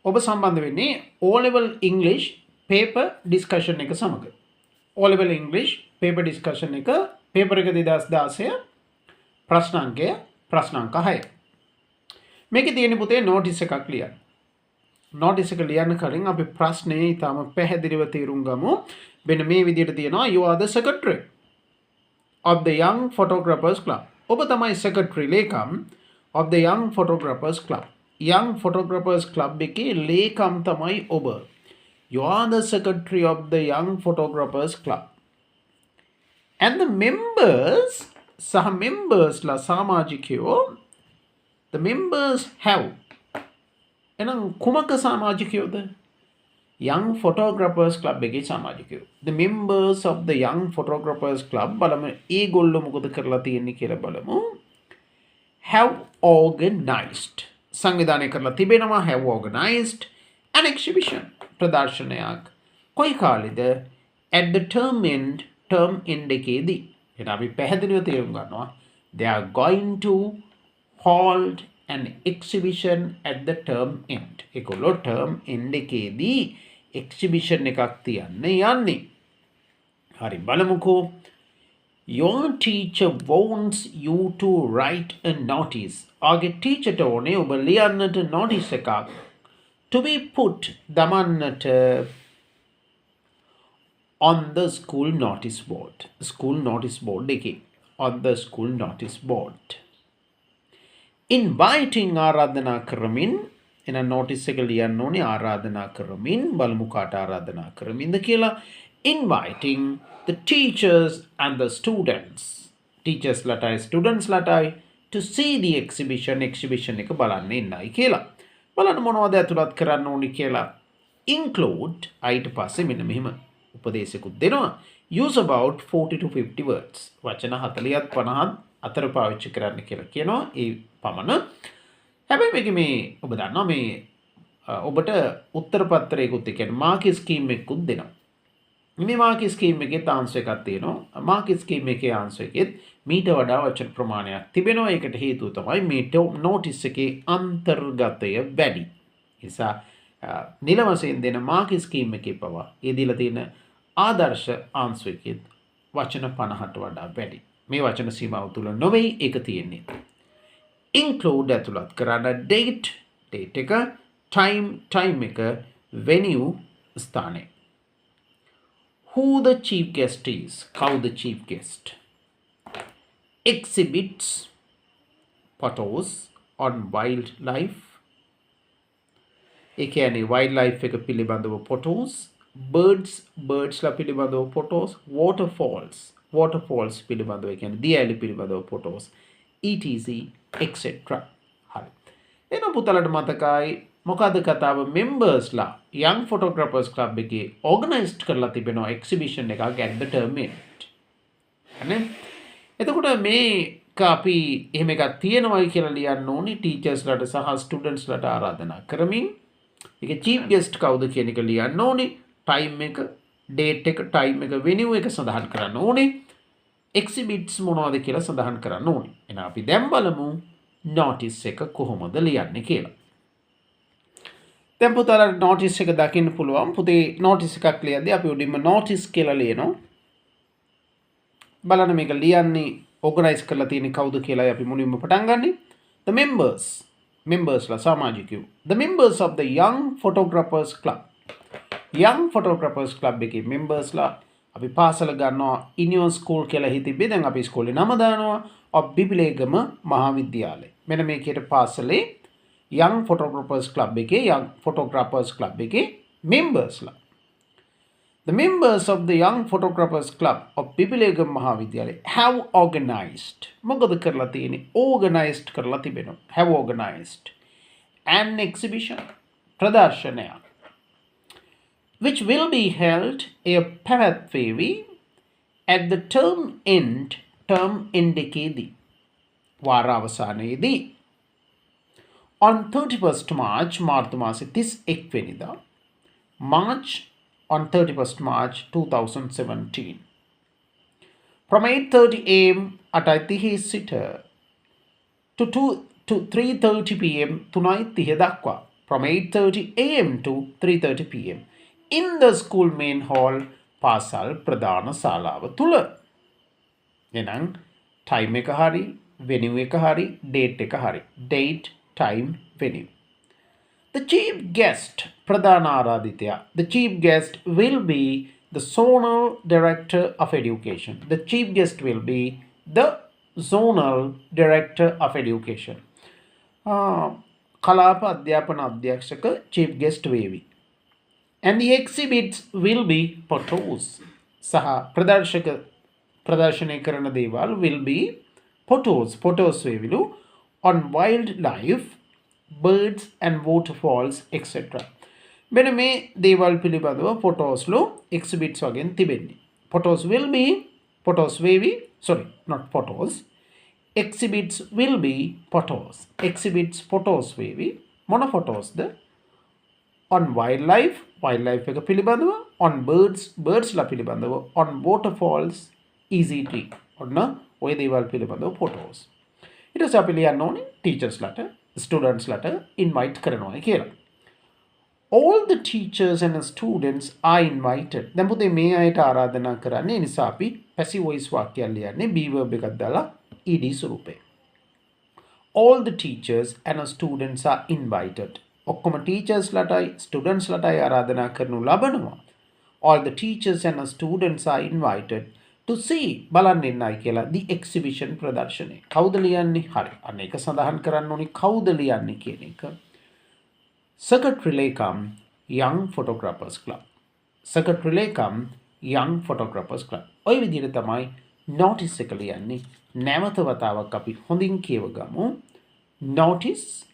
ඔබ සම්බන්ධ වෙන්නේ O level English paper discussion එක සමග. O level English paper discussion එක paper එක 2016 ප්‍රශ්නාංකය ප්‍රශ්නාංක 6. මේකේ තියෙන පුතේ notice එකක් ලියන්න. notice එක ලියන්න කලින් අපි ප්‍රශ්නේ ඊටම පැහැදිලිව තේරුම් ගමු. මෙන්න මේ විදිහට තියෙනවා you are the secretary of the young photographers club. ඔබ තමයි secretary ලේකම් of the young photographers club. young photographers club එකේ ලේකම් තමයි ඔබ. you are the secretary of the young photographers club. and the members සහ members ලා සමාජිකයෝ the members have එහෙනම් කුමක සමාජිකයෝද? young photographers club එකේ සමාජිකයෝ. the members of the young photographers club බලමු ඒගොල්ලෝ මොකද කරලා තියෙන්නේ කියලා බලමු. have organized සංවිධානය කරලා තිබෙනවා have organized an exhibition ප්‍රදර්ශනයක්. කොයි කාලෙද? at the term end එකේදී. එහෙනම් අපි පැහැදිලිව තේරුම් ගන්නවා they are going to hold an exhibition at the term end. ඒගොල්ලෝ term end එකේදී exhibition එකක් තියන්න යන්නේ. හරි බලමුකෝ. your teacher wants you to write a notice. ආගේ teacherට ඕනේ ඔබ ලියන්නට notice එකක් to be put දමන්නට on the school notice board. school notice board එකේ on the school notice board. inviting ආරාධනා කරමින් එන notice එක ලියන්න ඕනේ ආරාධනා කරමින් බලමු කාට ආරාධනා කරමින්ද කියලා. inviting the teachers and the students. teachers ලටයි students ලටයි to see the exhibition එක බලන්න එන්නයි කියලා. බලන්න මොනවද ඇතුළත් කරන්න ඕනේ කියලා. include ඊට පස්සේ මෙන්න මෙහෙම උපදේශකුත් දෙනවා. use about 40 to 50 words. වචන 40ත් 50ත් අතර පාවිච්චි කරන්න කියලා කියනවා. ඒ පමණ. හැබැයි මේක මේ ඔබ දන්නවා මේ ඔබට උත්තර පත්‍රයකුත් කියන්නේ මාක් ස්කීම් එකකුත් දෙනවා. මේ මාක් ස්කීම් එකේ ආන්සර් එකක් තියෙනවා. මාක් ස්කීම් එකේ ආන්සර් එකෙත් මීට වඩා වචන ප්‍රමාණයක් තිබෙනවා. ඒකට හේතුව තමයි මේ නොටිස් එකේ අන්තර්ගතය වැඩි. නිසා නිල වශයෙන් දෙන මාක් ස්කීම් එකේ පවා ඒ දීලා තියෙන ආදර්ශ ආන්සර් එකෙත් වචන 50ට වඩා වැඩි. මේ වචන සීමාව තුල නොවේ ඒක තියෙන්නේ. include ඇතුළත් කරන්න date එක, time එක, venue ස්ථානය. who the chief guest is, කවුද chief guest. exhibits photos on wildlife. ඒ කියන්නේ wildlife එක පිළිබඳව photos, birds ලා පිළිබඳව photos, waterfalls පිළිබඳව කියන්නේ දියඇලි පිළිබඳව photos, etc etc. හරි. එහෙනම් පුතලට මතකයි මොකද කතාව members ලා young photographers club එකේ organized කරලා තිබෙනවා exhibition එකක් at the term end. හරි. එතකොට මේක අපි එහෙම එකක් තියෙනවයි කියලා ලියන්න ඕනි teachers ලාට සහ students ලාට ආරාධනා කරමින්. ඒක chief guest කවුද කියන එක ලියන්න ඕනි. time එක, date එක, time එක, venue එක සඳහන් කරන්න ඕනේ. exhibits මොනවද කියලා සඳහන් කරන්න ඕනේ. එහෙනම් අපි දැන් බලමු notice එක කොහොමද ලියන්නේ කියලා. දැන් පුතාලා notice එක දකින්න පුළුවන්. පුතේ notice එකක් ලියද්දී අපි උඩින්ම notice කියලා ලියනවා. බලන්න මේක ලියන්නේ organize කරලා තියෙන්නේ කවුද කියලා අපි මුලින්ම පටන් ගන්නෙ. the members ලා සමාජිකයෝ. the members of the young photographers club. young photographers club එකේ members ලා අපි පාසල ගන්නවා in your school කියලා හිතිබ්බේ. දැන් අපි ඉස්කෝලේ නම දානවා of බිබිලේගම මහාවිද්‍යාලය. මෙන්න මේකේට පාසලේ young photographers club එකේ members ලා. the members of the young photographers club of බිබිලේගම මහාවිද්‍යාලය have organized මොකද කරලා තියෙන්නේ? organized කරලා තිබෙනවා. have organized an exhibition ප්‍රදර්ශනයක් which will be held පැවැත්වේවි at the term end එකේදී වාර අවසානයේදී on 31st March මාර්තු මාසේ 31 වෙනිදා on 31st March 2017 from 8:30 am 8:30 සිට to 3:30 pm 3:30 දක්වා from 8:30 a.m. to 3:30 p.m. in the school main hall පාසල් ප්‍රධාන ශාලාව තුල. එහෙනම් time එක හරි, venue එක හරි, date එක හරි. Date, time, venue. The chief guest, ප්‍රධාන ආරාධිතයා. The chief guest will be the zonal director of education. The chief guest will be the zonal director of education. කලාප අධ්‍යාපන අධ්‍යක්ෂක chief guest වේවි. And the exhibits will be photos. සහ ප්‍රදර්ශනය කරන දේවල් will be photos වේවිලු on wildlife, birds and waterfalls etc. මෙන්න මේ දේවල් පිළිබඳව photos exhibits වගෙන් තිබෙන්නේ. Photos වේවි, not photos. Exhibits will be photos. Exhibits photos වේවි. මොන photos ද? On wildlife එක පිළිබඳව, on birds ලා පිළිබඳව, on waterfalls, easily. ඔන්න ඔය දේවල් පිළිබඳව photos. ඊට පස්සේ අපි ලියන්න ඕනේ teachers ලට, students ලට invite කරනවා කියලා. All the teachers and students are invited. දැන් පුතේ මේ අයට ආරාධනා කරන්නේ නිසා අපි passive voice වාක්‍යයක් ලියන්නේ be verb එකක් දාලා ed ස්වරූපේ. All the teachers and students are invited. ඔක්කොම teachers ලටයි students ලටයි ආරාධනා කරනු ලබනවා. All the teachers and students are invited to see බලන්න එන්නයි කියලා the exhibition ප්‍රදර්ශනය. කවුද ලියන්නේ? හරි. අන්න ඒක සඳහන් කරන්න ඕනි කවුද ලියන්නේ කියන එක. Secretary Lekam, Young Photographers Club. Secretary Lekam, Young Photographers Club. ඔය විදිහට තමයි notice එක ලියන්නේ. නැවත වතාවක් අපි හොඳින් කියව ගමු. Notice.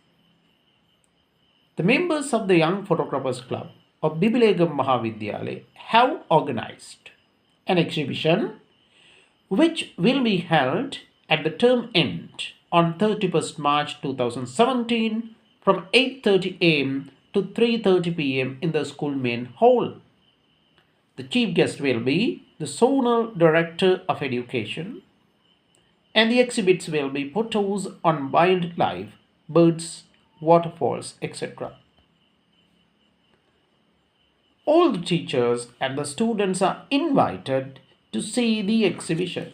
The members of the Young Photographers Club of Bibilegam Mahavidyalaya have organized an exhibition which will be held at the term end on 31st March 2017 from 8:30 a.m. to 3:30 p.m. in the school main hall. The chief guest will be the zonal director of education, and the exhibits will be photos on wildlife, birds, waterfalls, etc. All the teachers and the students are invited to see the exhibition.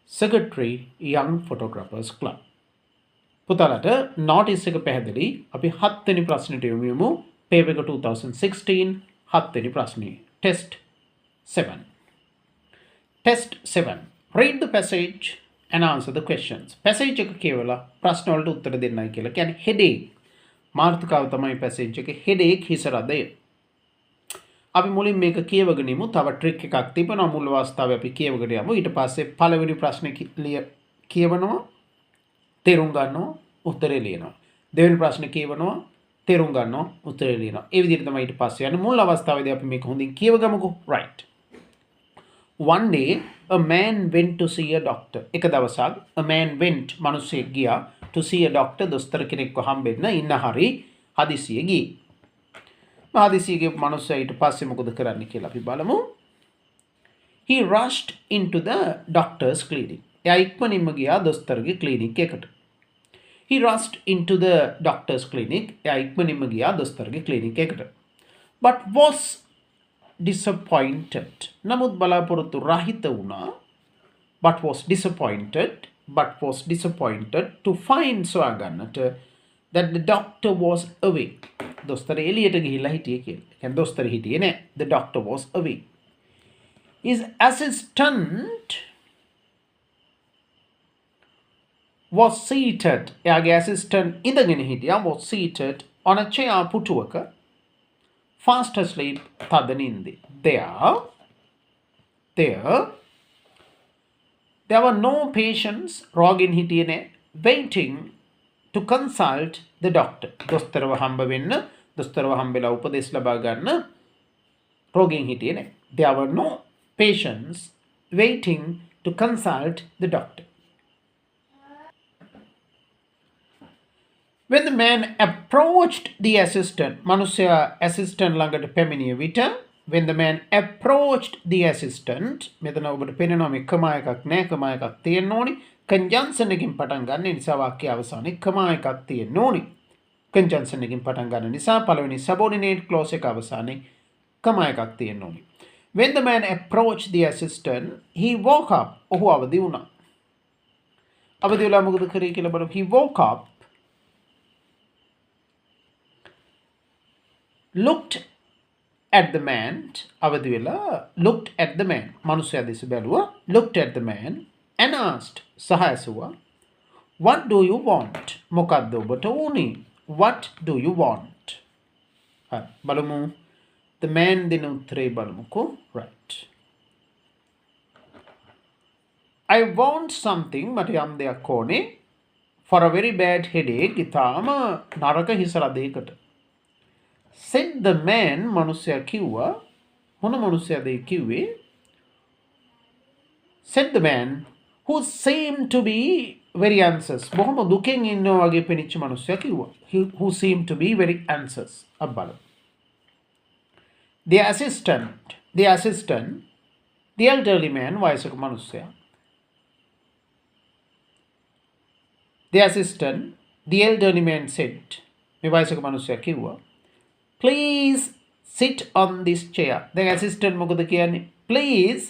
Secretary, Young Photographers Club. පුතාලට notice එක පැහැදිලි. අපි 7 වෙනි ප්‍රශ්නෙට යමු. paper 2016 7 වෙනි ප්‍රශ්නේ. Test 7. Test 7. Read the passage and answer the questions. passage එක කියවලා ප්‍රශ්න වලට උත්තර දෙන්නයි කියලා. කියන්නේ headache. මාතෘකාව තමයි passage එකේ headache හිස රදය. අපි මුලින් මේක කියවගෙන ඉමු. තව ට්‍රික් එකක් තිබෙනවා. මුල් අවස්ථාවේ අපි කියවගෙන යමු. ඊට පස්සේ පළවෙනි ප්‍රශ්නේ කියවනවා. තේරුම් ගන්නවා. උත්තරේ ලියනවා. දෙවෙනි ප්‍රශ්නේ කියවනවා. තේරුම් ගන්නවා. උත්තරේ ලියනවා. ඒ විදිහට තමයි ඊට පස්සේ යන්නේ. මුල් අවස්ථාවේදී අපි මේක හොඳින් කියවගමුකෝ. right. One day a man went to see a doctor. එක දවසක් a man went මිනිහෙක් ගියා to see a doctor දොස්තර කෙනෙක්ව හම්බෙන්න ඉන්න හරි හදිසියෙ ගියේ. හදිසියෙ මිනිහා ඊට පස්සේ මොකද කරන්න කියලා අපි බලමු. He rushed into the doctor's clinic. එයා ඉක්මනින්ම ගියා දොස්තරගේ ක්ලිනික් එකට. He rushed into the doctor's clinic. එයා ඉක්මනින්ම ගියා දොස්තරගේ ක්ලිනික් එකට. But was disappointed. නමුත් බලාපොරොත්තු රහිත වුණා. But was disappointed to find සොයාගන්නට that the doctor was away. දොස්තර එළියට ගිහිල්ලා හිටියේ කියලා. කියන්නේ දොස්තර හිටියේ නෑ. The doctor was away. His assistant was seated. එයාගේ assistant ඉඳගෙන හිටියා. Was seated on a chair පුටුවක. Fast asleep තද නින්දේ. There were no patients රෝගීන් හිටියේ නෑ. Waiting to consult the doctor. දොස්තරව හම්බ වෙන්න, දොස්තරව හම්බෙලා උපදෙස් ලබා ගන්න රෝගීන් හිටියේ නෑ. There were no patients waiting to consult the doctor. When the man approached the assistant, මිනිසයා assistant ළඟට පැමිණිය විට, when the man approached the assistant, මෙතන ඔබට පේනවා මේ කමා එකක් නෑ, කමා එකක් තියෙන්න ඕනි. conjunction එකකින් පටන් ගන්න නිසා වාක්‍ය අවසානයේ කමා එකක් තියෙන්න ඕනි. conjunction එකකින් පටන් ගන්න නිසා පළවෙනි subordinate clause එක අවසානයේ කමා එකක් තියෙන්න ඕනේ. When the man approached the assistant, he woke up. ඔහු අවදි වුණා. අවදි වෙලා මොකද කරේ කියලා බලමු. He woke up, looked at the man. අවදි වෙලා looked at the man. මනුස්සයා දෙස බැලුවා. Looked at the man and asked. සහ ඇසුවා. What do you want? මොකක්ද ඔබට ඕනේ? What do you want? හරි. බලමු. The man දෙන උත්තරේ බලමුකෝ. Right. I want something මට යම් දෙයක් ඕනේ for a very bad headache. ඊටාම නරක හිස රදයකට. Said the man මනුස්සයා කිව්වා. මොන මනුස්සයාද කිව්වේ? Said the man who seemed to be very anxious. බොහොම දුකෙන් ඉන්නවා වගේ පෙනිච්ච මනුස්සයා කිව්වා. Who seemed to be very anxious. අබ්බල. The assistant, the elderly man, වයසක මනුස්සයා. The assistant, the elderly man said, මේ වයසක මනුස්සයා කිව්වා, please sit on this chair. දැන් assistant මොකද කියන්නේ? Please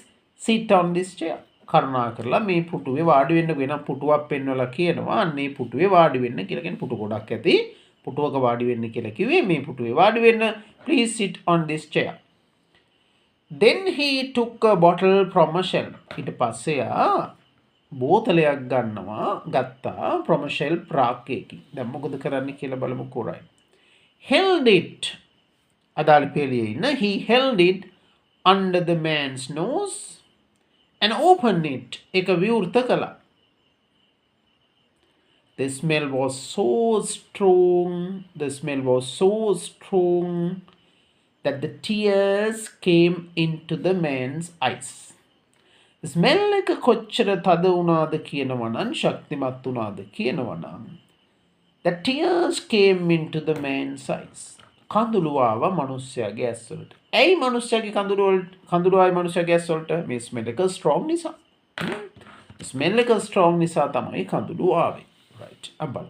sit on this chair. කරුණා කරලා මේ පුටුවේ වාඩි වෙන්න වෙන පුටුවක් පෙන්වලා කියනවා. අන්නේ පුටුවේ වාඩි වෙන්න කියලා කියන්නේ පුටු ගොඩක් ඇති. පුටුවක වාඩි වෙන්න කියලා කිව්වේ මේ පුටුවේ වාඩි වෙන්න. Please sit on this chair. Then he took a bottle from a shelf. ඊට පස්සේ බෝතලයක් ගත්තා from a shelf රාක්කයකින්. දැන් මොකද කරන්නේ කියලා බලමුකෝ. right. Held it. අදාළ පෙළියේ ඉන්න he held it under the man's nose and opened it. ඒක විවෘත කළා. The smell was so strong that the tears came into the man's eyes. Smell එක කොච්චර තද වුණාද කියනවනම් ශක්තිමත් වුණාද කියනවනම් the tears came into the man's eyes. කඳුළු ආව මනුස්සයාගේ ඇස් වලට. ඇයි මනුස්සයාගේ කඳුළු ආවේ මනුස්සයාගේ ඇස් වලට? මේ ස්මෙල් එක ස්ට්‍රෝං නිසා. ස්මෙල් එක ස්ට්‍රෝං නිසා තමයි කඳුළු ආවේ. right. අබ්බල.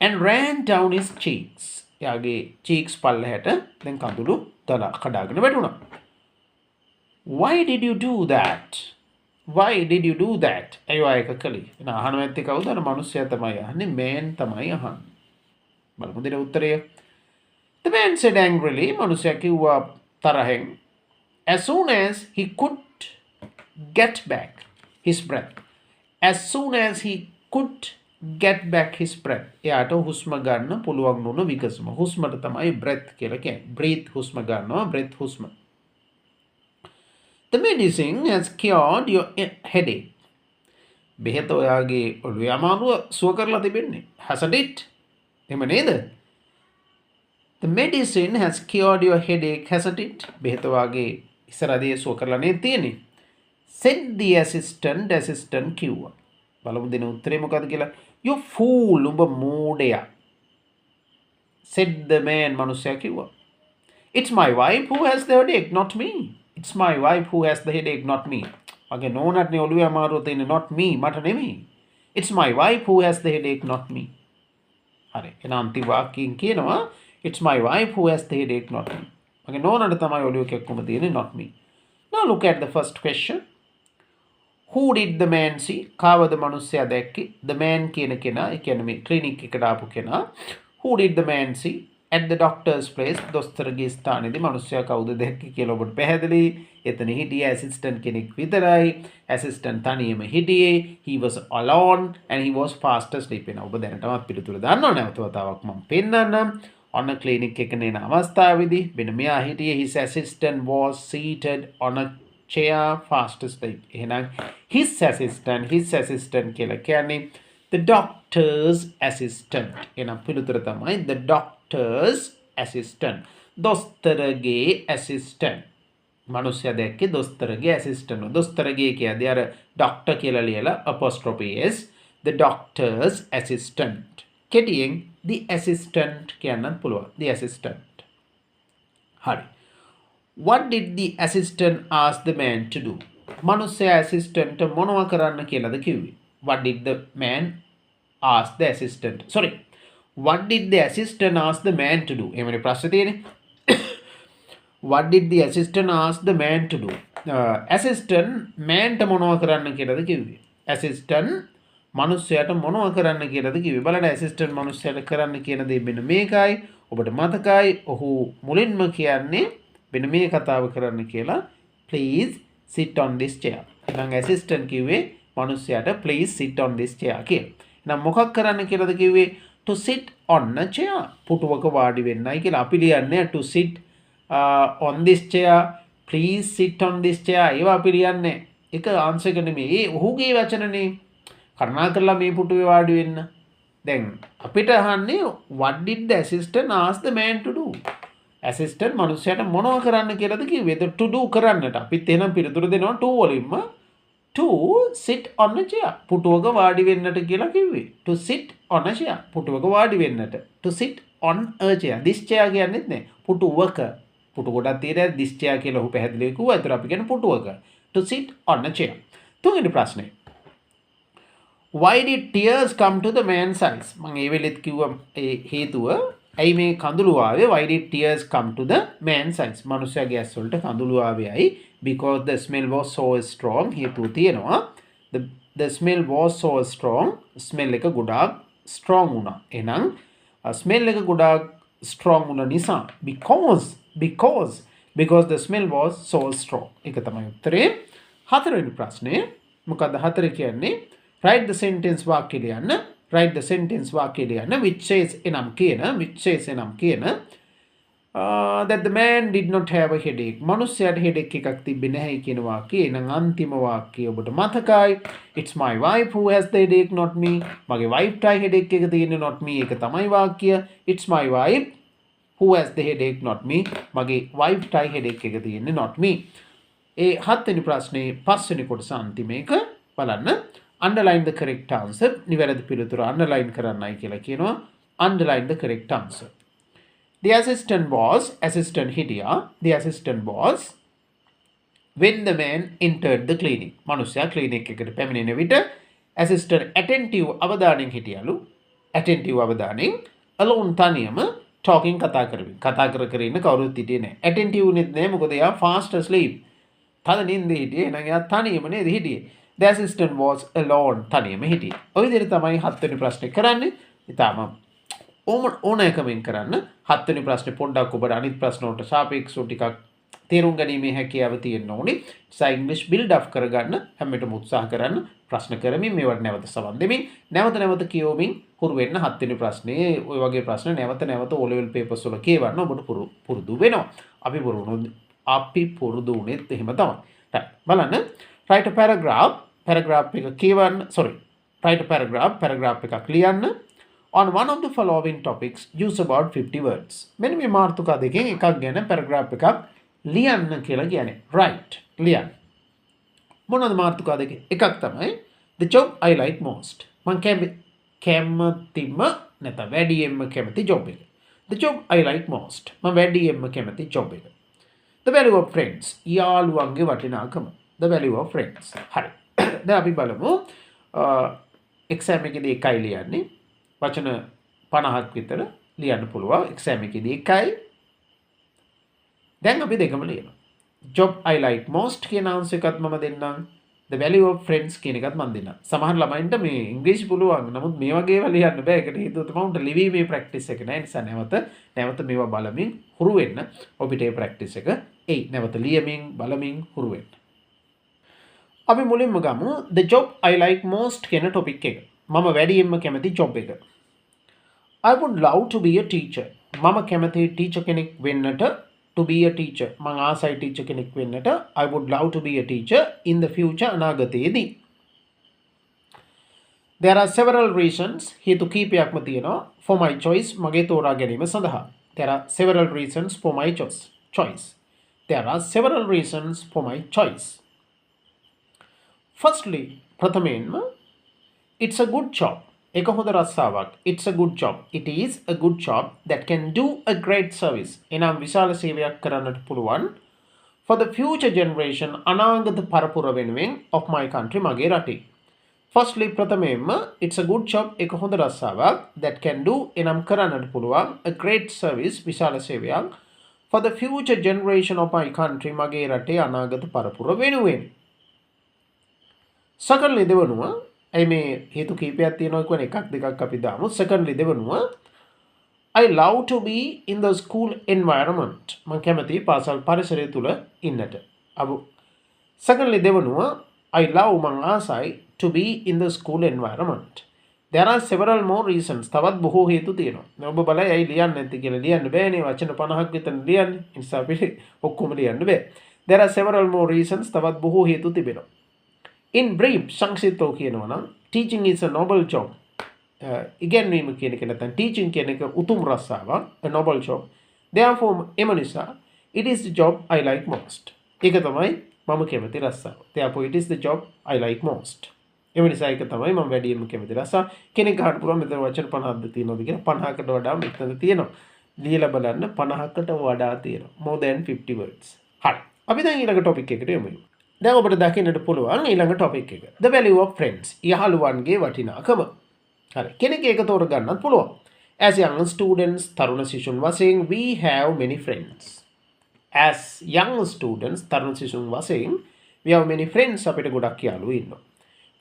And ran down his cheeks. යාගේ cheeks පල්ලහැට දැන් කඳුළු කඩාගෙන වැටුණා. Why did you do that? අයෝ ඒක කළේ. එන අහනවා ඇත්තේ කවුද? අර මනුස්සයා තමයි අහන්නේ. man තමයි අහන්නේ. බලමු දෙන උත්තරය. The man said angrily. මනුස්සයා කිව්වා තරහෙන්. As soon as he could get back his breath. එයාට හුස්ම ගන්න පුළුවන් වුණ විගසම. හුස්මට තමයි breath කියලා කියන්නේ. breathe හුස්ම ගන්නවා. breath හුස්ම. The medicine has cured your headache. බෙහෙත ඔයාගේ ඔළුවේ අමාරුව සුව කරලා තිබෙන්නේ. Hasn't it? එහෙම නේද? The medicine has cured your headache, hasn't it? බෙහෙත ඔයාගේ ඉස්සරහදී සුව කරලා නේද තියෙන්නේ? Said the assistant කිව්වා. බලමු දෙන උත්තරේ මොකද්ද කියලා. You fool, උඹ මෝඩයා. Said the man, මනුස්සයා කිව්වා. It's my wife who has the headache, not me. It's my wife who has the headache, not me. මගේ නෝනටනේ ඔළුවේ අමාරුව තියෙන්නේ, not me, මට නෙමෙයි. It's my wife who has the headache, not me. හරි. එහෙනම් අන්තිම වාක්‍යයෙන් කියනවා it's my wife who has the headache, not me. මගේ නෝනට තමයි ඔළුවේ කැක්කුම තියෙන්නේ, not me. Now look at the first question. Who did the man see? කාවද මනුස්සයා දැක්කේ? The man කියන කෙනා, ඒ කියන්නේ මේ ක්ලිනික් එකට ආපු කෙනා. Who did the man see? At the doctor's place. දොස්තරගේ ස්ථානයේදී මනුස්සයා කවුද දැක්කේ කියලා ඔබට පැහැදිලි. එතන හිටියේ assistant කෙනෙක් විතරයි. assistant තනියම හිටියේ. He was alone and he was fast asleep. ඔබ දැනටමත් පිළිතුර දන්නව නැවත වතාවක් මම පෙන්නන්නම්. on a clinic එකේ නේ අවස්ථාවේදී මෙන්න මෙයා හිටියේ. His assistant was seated on a chair fast asleep. එහෙනම් his assistant කියලා කියන්නේ the doctor's assistant. එහෙනම් පිළිතුර තමයි the doctor's assistant. දොස්තරගේ assistant. මනුස්සයා දැක්කේ දොස්තරගේ assistant. දොස්තරගේ කියන්නේ අර doctor කියලා ලියලා apostrophe s, the doctor's assistant. කෙටියෙන් the assistant කියන්නත් පුළුවන්. the assistant. හරි. What did the assistant ask the man to do? මනුස්සයා assistant මොනවා කරන්න කියලාද කිව්වේ? What did the man ask the assistant. Sorry. What did the assistant ask the man to do? එමනේ ප්‍රශ්නේ තියෙන්නේ. What did the assistant ask the man to do? assistant man ට මොනව කරන්න කියලාද කිව්වේ? assistant මනුස්සයාට මොනව කරන්න කියලාද කිව්වේ? බලන්න assistant මනුස්සයාට කරන්න කියන දේ මෙන්න මේකයි. ඔබට මතකයි ඔහු මුලින්ම කියන්නේ මෙන්න මේ කතාව කරන්න කියලා. Please sit on this chair. එහෙනම් assistant කිව්වේ මනුස්සයාට please sit on this chair කියලා. එහෙනම් මොකක් කරන්න කියලාද කිව්වේ? To sit on a chair. පුටුවක වාඩි වෙන්නයි කියලා. අපි ලියන්නේ to sit on this chair. Please sit on this chair. ඒවා අපි ලියන්නේ. ඒක ආන්සර් එක නෙමෙයි. ඔහුගේ වචනනේ. කරුණාකරලා මේ පුටුවේ වාඩි වෙන්න. දැන් අපිට අහන්නේ what did the assistant ask the man to do? assistant මනුස්සයාට මොනව කරන්න කියලාද කිව්වේ? to do කරන්නට. අපිත් එහෙනම් පිළිතුරු දෙනවා to වලින්ම to sit on a chair. පුටුවක වාඩි වෙන්නට කියලා කිව්වේ. to sit on a chair. පුටුවක වාඩි වෙන්නට. to sit on a chair. this chair කියන්නේත් නෑ. පුටුවක. පුටු කොටක් තියෙන this chair කියලා ඔහු පැහැදිලිව කිව්වා. ඒතර අපි කියන්නේ පුටුවක. to sit on a chair. තුන්වෙනි ප්‍රශ්නේ. Why did tears come to the man's eyes? මම ඒ වෙලෙත් කිව්වා ඒ හේතුව ඇයි මේ කඳුළු ආවේ? Why did tears come to the man's eyes? මනුස්සයාගේ ඇස් වලට කඳුළු ආවේ ඇයි? Because the smell was so strong. හේතුව තියෙනවා. The smell was so strong. smell එක ගොඩාක් strong වුණා. එහෙනම් smell එක ගොඩාක් strong වුණ නිසා because the smell was so strong. ඒක තමයි උත්තරේ. හතරවෙනි ප්‍රශ්නේ. මොකද්ද හතර කියන්නේ? Write the sentence වාක්‍ය ලියන්න. Write the sentence වාක්‍ය ලියන්න which says එනම් කියන that the man did not have a headache. මනුස්සයාට headache එකක් තිබ්බේ නැහැ කියන වාක්‍යය. එහෙනම් අන්තිම වාක්‍යය ඔබට මතකයි. It's my wife who has the headache not me. මගේ wife ටයි headache එක තියෙන්නේ not me. ඒක තමයි වාක්‍යය. It's my wife who has the headache not me. මගේ wife ටයි headache එක තියෙන්නේ not me. ඒ හත්වෙනි ප්‍රශ්නේ පස්වෙනි කොටස අන්තිම එක බලන්න. Underline the correct answer. නිවැරදි පිළිතුර underline කරන්නයි කියලා කියනවා. Underline the correct answer. The assistant was when the man entered the clinic. මනුස්සයා clinic එකට පැමිණෙන විට assistant attentive අවධානයෙන් හිටියලු. attentive අවධානයෙන් alone තනියම talking කතා කරමින්. කතා කර ඉන්න කවුරුත් හිටියේ නැහැ. attentive නෙත් නැහැ මොකද එයා fast asleep. තද නින්දේ හිටියේ. එහෙනම් එයා තනියම නේද හිටියේ. The assistant was alone. තනියම හිටියේ. ඔය විදිහට තමයි හත්වෙනි ප්‍රශ්නේ කරන්නේ. ඊටම ඕනෑකමින් කරන්න. හත්වෙනි ප්‍රශ්නේ පොඩ්ඩක් ඔබට අනිත් ප්‍රශ්න වලට සාපේක්ෂව ටිකක් තේරුම් ගැනීමේ හැකියාව තියෙන්න ඕනේ. ඒ ඉංග්‍රීසි බිල්ඩ් අප් කරගන්න හැමෙටම උත්සාහ කරන්න. ප්‍රශ්න කරමින් මේවට නැවත සවන් දෙමින් නැවත කියවමින් හුරු වෙන්න. හත්වෙනි ප්‍රශ්නේ ඔය වගේ ප්‍රශ්න නැවත O level papers වල කියවන්න ඔබට පුරුදු වෙනවා. අපි පුරුදු වුණෙත් එහෙම තමයි. බලන්න. Write a paragraph එක කියවන්න. Write a paragraph එකක් ලියන්න. On one of the following topics, use about 50 words. මෙන්න මේ මාතෘකා දෙකෙන් එකක් ගැන paragraph එකක් ලියන්න කියලා කියන්නේ. Write ලියන්න. මොනවද මාතෘකා දෙකේ? එකක් තමයි the job I like most. මම කැමතිම නැත්නම් වැඩියෙන්ම කැමති job එක. The job I like most. මම වැඩියෙන්ම කැමති job එක. The value of friends. යාළුවන්ගේ වටිනාකම. The value of friends. හරි. දැන් අපි බලමු එක්සෑම් එකේදී එකයි ලියන්නේ. වචන 50ක් විතර ලියන්න පුළුවන්. එක්සෑම් එකේදී එකයි. දැන් අපි දෙකම ලියනවා. Job I like most කියන ආන්සර් එකත් මම දෙන්නම්. The value of friends කියන එකත් මම දෙන්නම්. සමහර ළමයින්ට මේ ඉංග්‍රීසි පුළුවන්. නමුත් මේ වගේ ඒවා ලියන්න බෑ. ඒකට හේතුව තමයි උන්ට ලිවීමේ ප්‍රැක්ටිස් එක නැහැ. නිසා නැවත මේවා බලමින් හුරු වෙන්න. ඔබට ඒ ප්‍රැක්ටිස් එක නැවත ලියමින් බලමින් හුරු වෙන්න. අපි මුලින්ම ගමු the job I like most කියන topic එක. මම වැඩියෙන්ම කැමති job එක. I would love to be a teacher. මම කැමති teacher කෙනෙක් වෙන්නට. To be a teacher. මම ආසයි teacher කෙනෙක් වෙන්නට. I would love to be a teacher in the future අනාගතයේදී. There are several reasons. හේතු කීපයක්ම තියෙනවා for my choice. මගේ තෝරා ගැනීම සඳහා. There are several reasons for my choice. There are several reasons for my choice. Firstly, ප්‍රථමයෙන්ම it's a good job. එක හොඳ රස්සාවක්. It's a good job. It is a good job that can do a great service. එනම් විශාල සේවයක් කරන්නට පුළුවන්. For the future generation අනාගත පරපුර වෙනුවෙන් of my country මගේ රටේ. Firstly, ප්‍රථමයෙන්ම it's a good job එක හොඳ රස්සාවක් that can do එනම් කරන්නට පුළුවන් a great service විශාල සේවයක් for the future generation of my country මගේ රටේ අනාගත පරපුර වෙනුවෙන්. Secondly, දෙවනුව ඇයි මේ හේතු කීපයක් තියෙනවා කියන එකක් දෙකක් අපි දාමු. Secondly, දෙවනුව I love to be in the school environment. මම කැමති පාසල් පරිසරය තුල ඉන්නට. Secondly, දෙවනුව I love මං ආසයි to be in the school environment. There are several more reasons. තවත් බොහෝ හේතු තියෙනවා. ඔබ බලයි ඇයි ලියන්නේ නැති කියලා. ලියන්න බෑනේ. වචන 50ක් විතර ලියන්නේ. ඒ නිසා අපි ඔක්කොම ලියන්න බෑ. There are several more reasons. තවත් බොහෝ හේතු තිබෙනවා. In brief, සංක්ෂිප්තව කියනවා නම් teaching is a noble job. ඉගෙනීම කියන එක නැත්නම් teaching කියන එක උතුම් රස්සාවක්, a noble job. Therefore, එම නිසා it is the job I like most. ඒක තමයි මම කැමති රස්සාව. Therefore, it is the job I like most. එම නිසා ඒක තමයි මම වැඩියෙන්ම කැමති රස්සාව. කෙනෙක් අහන්න පුළුවන් මෙතන වචන 50ක්ද තියෙනවද කියලා. 50කට වඩා මෙතන තියෙනවා. ලියලා බලන්න 50කට වඩා තියෙනවා. More than 50 words. හරි. අපි දැන් ඊළඟ topic එකට යමු. දැන් ඔබට දකින්නට පුළුවන් ඊළඟ topic එක. The value of friends. යහළුවන්ගේ වටිනාකම. හරි. කෙනෙක් ඒක තෝරගන්නත් පුළුවන්. As young students, තරුණ සිසුන් වශයෙන් we have many friends. As young students, තරුණ සිසුන් වශයෙන් we have many friends අපිට ගොඩක් යාළුවෝ ඉන්නවා.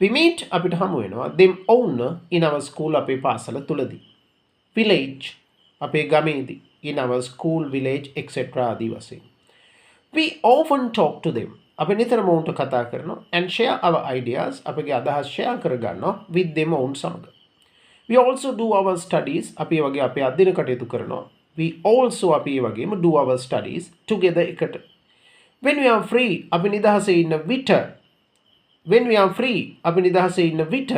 We meet අපිට හමු වෙනවා them own in our school අපේ පාසල තුලදී. Village අපේ ගමේදී in our school village etc. ආදී වශයෙන්. We often talk to them. අපි නිතරම උන්ට කතා කරනවා and share our ideas අපගේ අදහස් share කරගන්නවා with them own සමග. We also do our studies අපි වගේ අපේ අධ්‍යයන කටයුතු කරනවා. We also අපි වගේම do our studies together එකට. When we are free අපි නිදහසේ ඉන්න විට when we are free අපි නිදහසේ ඉන්න විට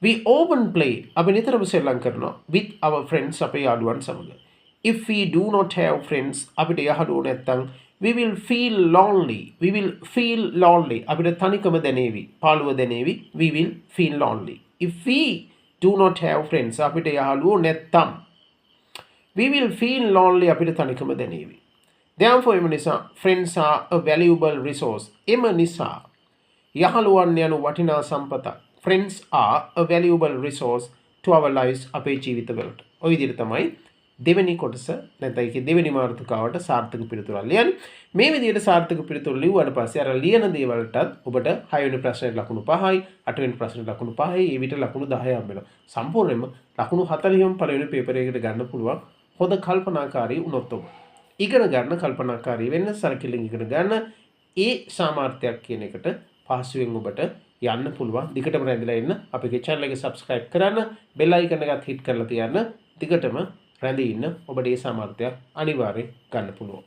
we often play අපි නිතරම සෙල්ලම් කරනවා with our friends අපේ යාළුවන් සමග. If we do not have friends අපිට යාළුවෝ නැත්නම් we will feel lonely අපිට තනිකම දැනේවි පාළුව දැනේවි we will feel lonely. If we do not have friends අපිට යාළුවෝ නැත්නම් we will feel lonely අපිට තනිකම දැනේවි. Therefore එම නිසා friends are a valuable resource. එම නිසා යහළුවන් යනු වටිනා සම්පතක්. Friends are a valuable resource to our lives අපේ ජීවිතවලට. ඔය විදිහට තමයි දෙවෙනි කොටස නැත්නම් ඒකේ දෙවෙනි මාතෘකාවට සාර්ථක පිළිතුරක් ලියන්නේ. මේ විදිහට සාර්ථක පිළිතුරු ලියුවාට පස්සේ අර ලියන දේවල්ටත් ඔබට 6 වෙනි ප්‍රශ්නෙට ලකුණු 5යි, 8 වෙනි ප්‍රශ්නෙට ලකුණු 5යි, ඒ විතර ලකුණු 10ක් හම්බෙනවා. සම්පූර්ණයෙන්ම ලකුණු 40ම පළවෙනි පේපර් එකකට ගන්න පුළුවන්. හොඳ කල්පනාකාරී වුණොත් ඔබ. ඉගෙන ගන්න කල්පනාකාරී වෙන්න සරකිලින් ඉගෙන ගන්න ඒ සාමර්ථ්‍යයක් කියන එකට පහසුවෙන් ඔබට යන්න පුළුවන්. දිගටම රැඳිලා ඉන්න. අපේ channel එක subscribe කරන්න, bell icon එකත් hit කරලා තියන්න. දිගටම රැඳී ඉන්න. ඔබට ඒ සාමර්ථ්‍යය අනිවාර්යෙන් ගන්න පුළුවන්.